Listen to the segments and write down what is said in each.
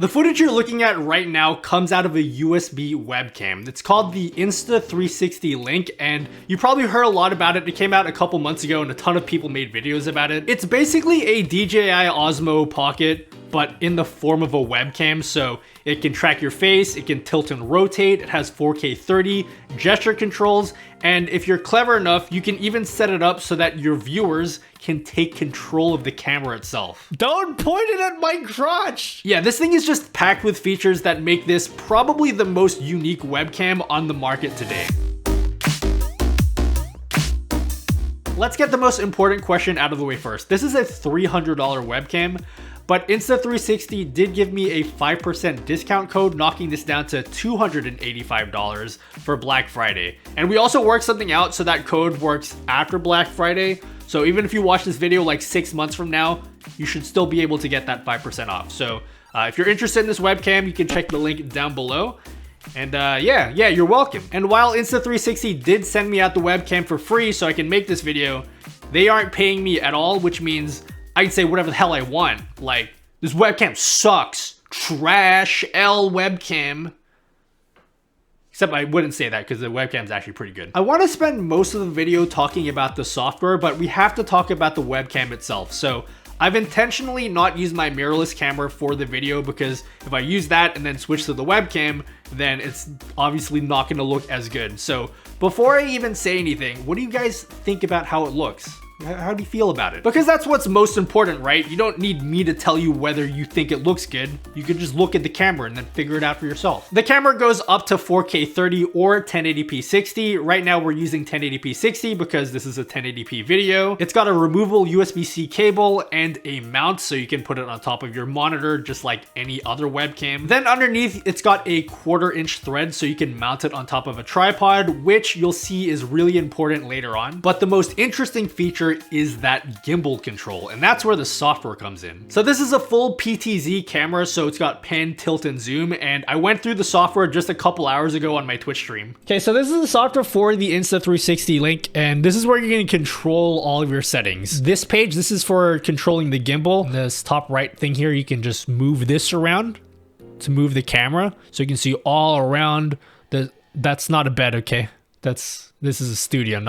The footage you're looking at right now comes out of a USB webcam. It's called the Insta360 Link, and you probably heard a lot about it. It came out a couple months ago and a ton of people made videos about it. It's basically a DJI Osmo Pocket, but in the form of a webcam, so it can track your face, it can tilt and rotate, it has 4K 30, gesture controls, and if you're clever enough, you can even set it up so that your viewers can take control of the camera itself. Don't point it at my crotch! Yeah, this thing is just packed with features that make this probably the most unique webcam on the market today. Let's get the most important question out of the way first. This is a $300 webcam, but Insta360 did give me a 5% discount code, knocking this down to $285 for Black Friday. And we also worked something out so that code works after Black Friday. So even if you watch this video like 6 months from now, you should still be able to get that 5% off. So if you're interested in this webcam, you can check the link down below. And yeah, you're welcome. And while Insta360 did send me out the webcam for free so I can make this video, they aren't paying me at all, which means I can say whatever the hell I want. Like, this webcam sucks. Trash L webcam. Except I wouldn't say that because the webcam is actually pretty good. I want to spend most of the video talking about the software, but we have to talk about the webcam itself. So I've intentionally not used my mirrorless camera for the video because if I use that and then switch to the webcam, then it's obviously not going to look as good. So before I even say anything, what do you guys think about how it looks? How do you feel about it? Because that's what's most important, right? You don't need me to tell you whether you think it looks good. You could just look at the camera and then figure it out for yourself. The camera goes up to 4K 30 or 1080p 60. Right now we're using 1080p 60 because this is a 1080p video. It's got a removable USB-C cable and a mount so you can put it on top of your monitor just like any other webcam. Then underneath it's got a 1/4 inch thread so you can mount it on top of a tripod, which you'll see is really important later on. But the most interesting feature is that gimbal control, and that's where the software comes in. So this is a full PTZ camera, so it's got pan, tilt, and zoom, and I went through the software just a couple hours ago on my Twitch stream. Okay, so this is the software for the Insta360 Link, and this is where you're going to control all of your settings. This page, this is for controlling the gimbal. This top right thing here, you can just move this around to move the camera, so you can see all around. That's not a bed, okay? This is a studio,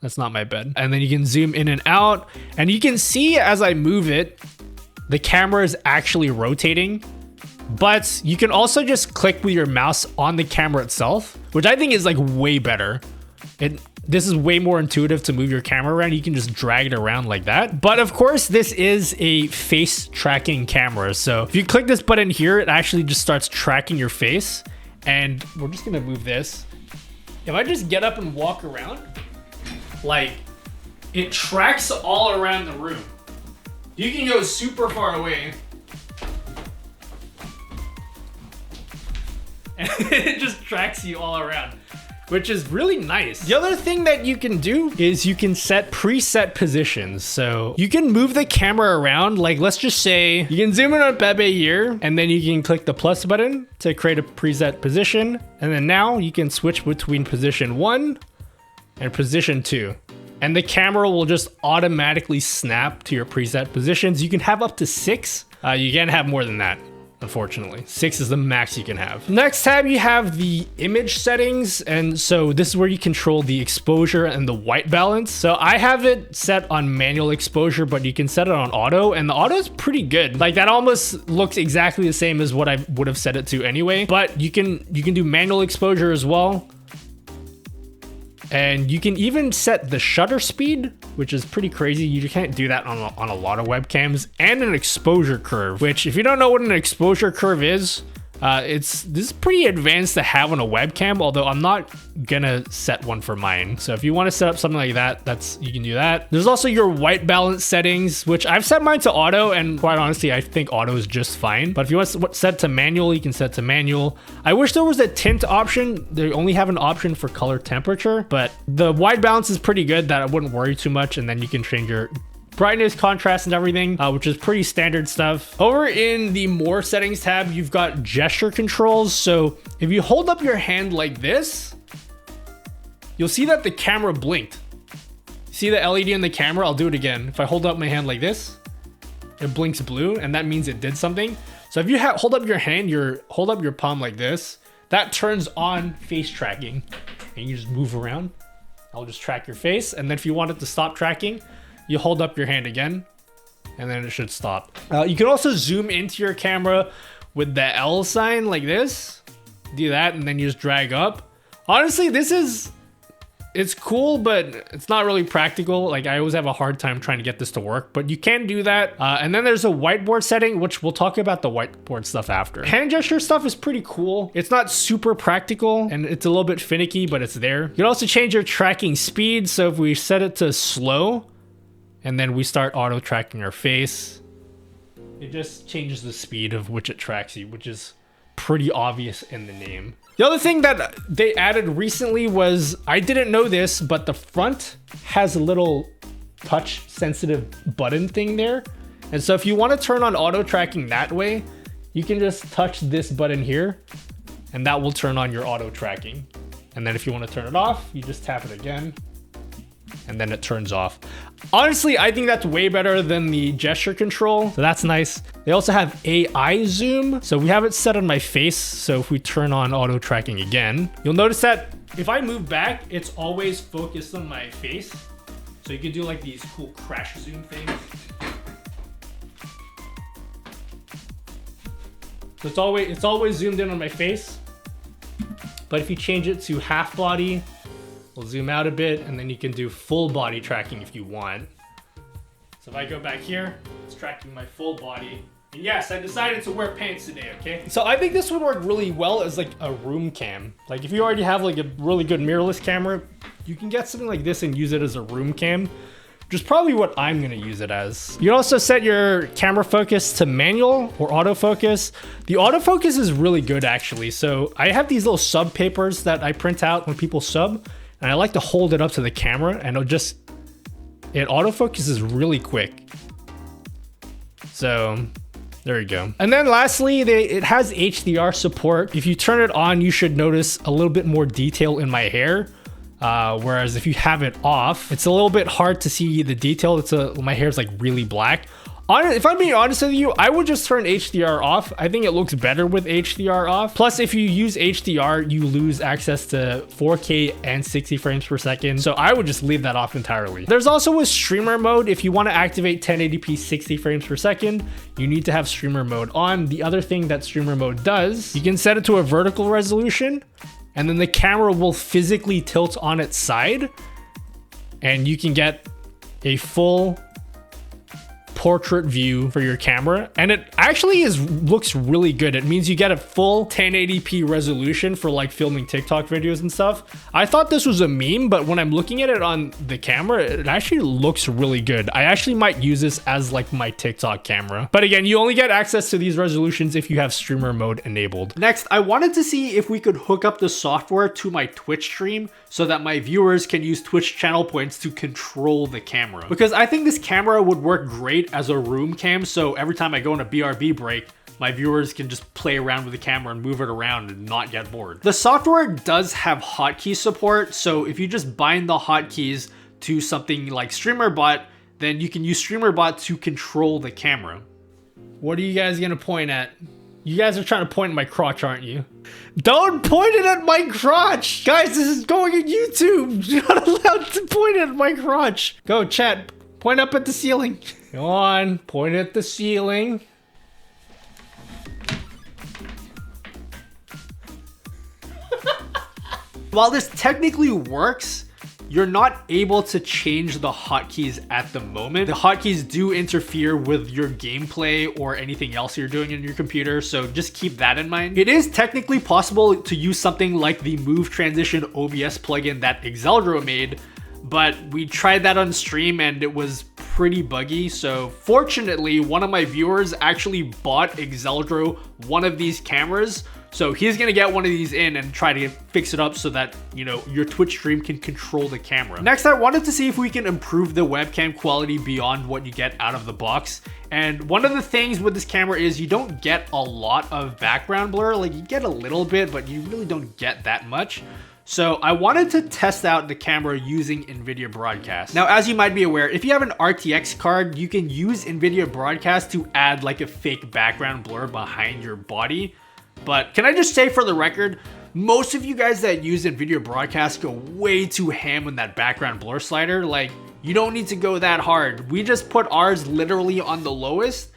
that's not my bed. And then you can zoom in and out, and you can see as I move it, the camera is actually rotating, but you can also just click with your mouse on the camera itself, which I think is like way better. This is way more intuitive to move your camera around. You can just drag it around like that. But of course, this is a face tracking camera. So if you click this button here, it actually just starts tracking your face. And we're just gonna move this. If I just get up and walk around, like, it tracks all around the room. You can go super far away and it just tracks you all around, which is really nice. The other thing that you can do is you can set preset positions. So you can move the camera around. Like, let's just say you can zoom in on Bebe here, and then you can click the plus button to create a preset position. And then now you can switch between position 1 and position 2. And the camera will just automatically snap to your preset positions. You can have up to 6. You can't have more than that, unfortunately. 6 is the max you can have. Next tab, you have the image settings. And so this is where you control the exposure and the white balance. So I have it set on manual exposure, but you can set it on auto, and the auto is pretty good. Like, that almost looks exactly the same as what I would have set it to anyway, but you can do manual exposure as well. And you can even set the shutter speed, which is pretty crazy. You can't do that on a lot of webcams. And an exposure curve, which if you don't know what an exposure curve is, this is pretty advanced to have on a webcam, although I'm not gonna set one for mine. So if you want to set up something like that, you can do that. There's also your white balance settings, which I've set mine to auto, and quite honestly, I think auto is just fine. But if you want to set to manual, you can set to manual. I wish there was a tint option. They only have an option for color temperature, but the white balance is pretty good that I wouldn't worry too much. And then you can change your brightness, contrast, and everything, which is pretty standard stuff. Over in the more settings tab, you've got gesture controls. So if you hold up your hand like this, you'll see that the camera blinked. See the LED in the camera? I'll do it again. If I hold up my hand like this, it blinks blue, and that means it did something. So if you hold up your hand, hold up your palm like this, that turns on face tracking, and you just move around. I'll just track your face, and then if you want it to stop tracking, you hold up your hand again, and then it should stop. You can also zoom into your camera with the L sign like this. Do that, and then you just drag up. Honestly, it's cool, but it's not really practical. Like, I always have a hard time trying to get this to work, but you can do that. And then there's a whiteboard setting, which we'll talk about the whiteboard stuff after. Hand gesture stuff is pretty cool. It's not super practical, and it's a little bit finicky, but it's there. You can also change your tracking speed. So if we set it to slow, and then we start auto tracking our face, it just changes the speed of which it tracks you, which is pretty obvious in the name. The other thing that they added recently was, I didn't know this, but the front has a little touch sensitive button thing there. And so if you want to turn on auto tracking that way, you can just touch this button here, and that will turn on your auto tracking. And then if you want to turn it off, you just tap it again, and then it turns off. Honestly, I think that's way better than the gesture control, so that's nice. They also have AI zoom, so we have it set on my face. So if we turn on auto tracking again, you'll notice that if I move back, it's always focused on my face. So you can do like these cool crash zoom things. So it's always zoomed in on my face. But if you change it to half body, we'll zoom out a bit, and then you can do full body tracking if you want. So if I go back here, it's tracking my full body. And yes, I decided to wear pants today, okay? So I think this would work really well as like a room cam. Like if you already have like a really good mirrorless camera, you can get something like this and use it as a room cam, which is probably what I'm gonna use it as. You can also set your camera focus to manual or autofocus. The autofocus is really good actually. So I have these little sub papers that I print out when people sub, and I like to hold it up to the camera, and it autofocuses really quick. So there you go. And then lastly, it has HDR support. If you turn it on, you should notice a little bit more detail in my hair. Whereas if you have it off, it's a little bit hard to see the detail. My hair's like really black. If I'm being honest with you, I would just turn HDR off. I think it looks better with HDR off. Plus, if you use HDR, you lose access to 4K and 60 frames per second. So I would just leave that off entirely. There's also a streamer mode. If you want to activate 1080p 60 frames per second, you need to have streamer mode on. The other thing that streamer mode does, you can set it to a vertical resolution, and then the camera will physically tilt on its side, and you can get a full portrait view for your camera, and it actually looks really good. It means you get a full 1080p resolution for like filming TikTok videos and stuff. I thought this was a meme, but when I'm looking at it on the camera, it actually looks really good. I actually might use this as like my TikTok camera. But again, you only get access to these resolutions if you have streamer mode enabled. Next, I wanted to see if we could hook up the software to my Twitch stream so that my viewers can use Twitch channel points to control the camera. Because I think this camera would work great as a room cam, so every time I go on a BRB break, my viewers can just play around with the camera and move it around and not get bored. The software does have hotkey support, so if you just bind the hotkeys to something like StreamerBot, then you can use StreamerBot to control the camera. What are you guys gonna point at? You guys are trying to point at my crotch, aren't you? Don't point it at my crotch! Guys, this is going on YouTube! You're not allowed to point it at my crotch! Go, chat, point up at the ceiling. Go on, point at the ceiling. While this technically works, you're not able to change the hotkeys at the moment. The hotkeys do interfere with your gameplay or anything else you're doing in your computer, so just keep that in mind. It is technically possible to use something like the Move Transition OBS plugin that Exeldro made, but we tried that on stream and it was pretty buggy. So fortunately, one of my viewers actually bought Exeldro one of these cameras. So he's gonna get one of these in and try to fix it up so that, you know, your Twitch stream can control the camera. Next, I wanted to see if we can improve the webcam quality beyond what you get out of the box. And one of the things with this camera is you don't get a lot of background blur. Like, you get a little bit, but you really don't get that much. So I wanted to test out the camera using NVIDIA Broadcast. Now, as you might be aware, if you have an RTX card, you can use NVIDIA Broadcast to add like a fake background blur behind your body. But can I just say for the record, most of you guys that use NVIDIA Broadcast go way too ham on that background blur slider. Like, you don't need to go that hard. We just put ours literally on the lowest,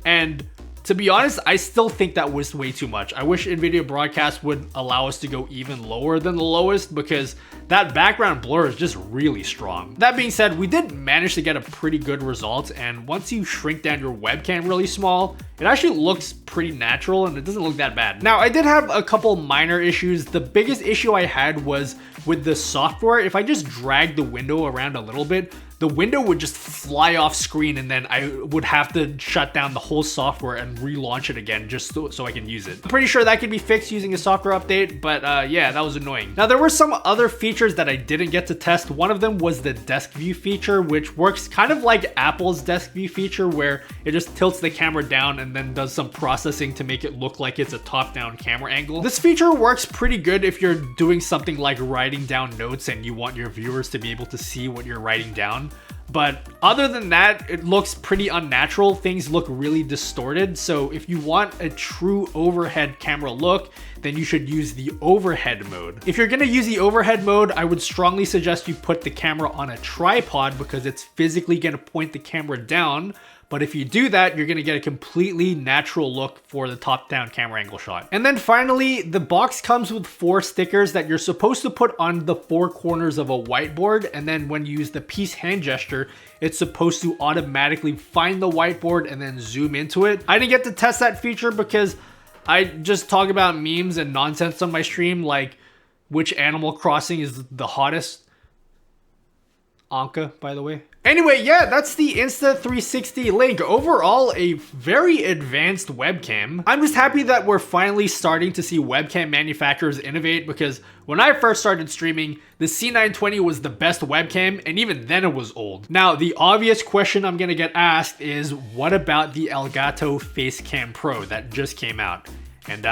and to be honest, I still think that was way too much. I wish NVIDIA Broadcast would allow us to go even lower than the lowest, because that background blur is just really strong. That being said, we did manage to get a pretty good result, and once you shrink down your webcam really small, it actually looks pretty natural and it doesn't look that bad. Now, I did have a couple minor issues. The biggest issue I had was with the software. If I just drag the window around a little bit, the window would just fly off screen, and then I would have to shut down the whole software and relaunch it again just so I can use it. I'm pretty sure that could be fixed using a software update, but yeah, that was annoying. Now, there were some other features that I didn't get to test. One of them was the Deskview feature, which works kind of like Apple's Deskview feature, where it just tilts the camera down and then does some processing to make it look like it's a top-down camera angle. This feature works pretty good if you're doing something like writing down notes and you want your viewers to be able to see what you're writing down. But other than that, it looks pretty unnatural. Things look really distorted. So if you want a true overhead camera look, then you should use the overhead mode. If you're gonna use the overhead mode, I would strongly suggest you put the camera on a tripod, because it's physically gonna point the camera down. But if you do that, you're gonna get a completely natural look for the top-down camera angle shot. And then finally, the box comes with 4 stickers that you're supposed to put on the 4 corners of a whiteboard. And then when you use the peace hand gesture, it's supposed to automatically find the whiteboard and then zoom into it. I didn't get to test that feature because I just talk about memes and nonsense on my stream, like which Animal Crossing is the hottest. Anka, by the way. Anyway, yeah, that's the Insta360 Link. Overall, a very advanced webcam. I'm just happy that we're finally starting to see webcam manufacturers innovate, because when I first started streaming, the C920 was the best webcam, and even then it was old. Now, the obvious question I'm gonna get asked is, what about the Elgato Facecam Pro that just came out? And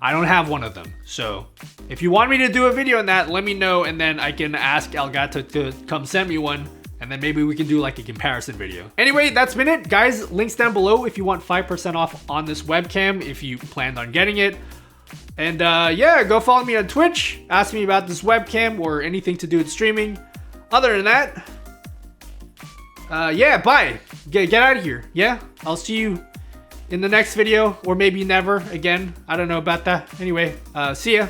I don't have one of them. So if you want me to do a video on that, let me know, and then I can ask Elgato to come send me one, and then maybe we can do like a comparison video. Anyway, that's been it. Guys, links down below if you want 5% off on this webcam, if you planned on getting it. And yeah, go follow me on Twitch, ask me about this webcam or anything to do with streaming. Other than that, yeah, bye. Get out of here. Yeah, I'll see you in the next video, or maybe never again. I don't know about that. Anyway, see ya.